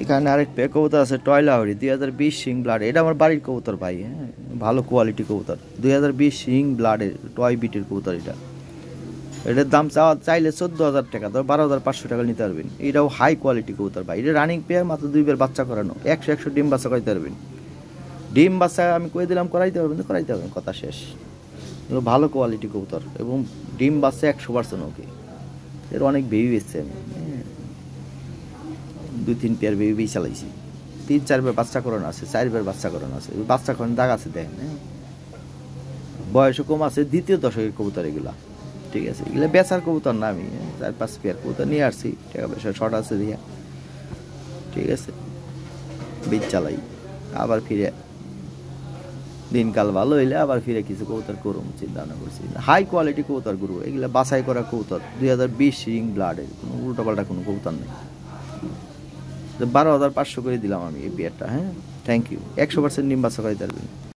এখানে আরেক পেয়ার কবুতর আছে টয়লাহরি 2020 সিং ব্লাড। এটা আমার বাড়ির কবুতর ভাই, হ্যাঁ ভালো কোয়ালিটি কবুতর। 2020 সিং ব্লাডের টয় বিটের কবুতর এটা। এটার দাম চাইলে 14,000 টাকা, ধর 12,500 টাকা নিতে পারবেন। এটাও হাই কোয়ালিটি কবুতর ভাই। এটা রানিং পেয়ার, মাত্র 2 বার বাচ্চা করানো, 100 ডিম বাচ্চা করাইতে পারবেন। ডিম বাচ্চা আমি কয়ে দিলাম করাইতে পারবেন তো করাইতে পারবেন, কথা শেষ। এগুলো ভালো কোয়ালিটি কবুতর এবং ডিম বাচ্চা 100% ওকে। এর অনেক বেবি বেচছে আমি, 2-3 পেয়ার বেবি চালাইছি। 3-4 বার বাচ্চা করানো আছে, 4 বার বাচ্চা করানো আছে। বাচ্চা করানো দাগ আছে দেখেন, হ্যাঁ বয়সও কম আছে, দ্বিতীয় দশকের কবুতর এগুলা। ঠিক আছে, এগুলো বেচার কবুতর না, আমি 4-5 পেয়ার কবুতর নিয়ে আসছি, টাকা পয়সা শর্ট আছে দিয়া। ঠিক আছে, বীজ চালাই, আবার ফিরে দিনকাল ভালো হইলে আবার ফিরে কিছু কবুতর করুম চিন্তা ভাবনা করছি। হাই কোয়ালিটি কবুতর গুরু, এগুলা বাছাই করা কবুতর। 2020 সিং ব্লাডের, কোনো উল্টোপাল্টা কোনো কবুতর নেই। 12,500 করে দিলাম আমি এই পেয়ারটা। হ্যাঁ থ্যাংক ইউ। 100% ডিম বাচ্চা করে পারবেন।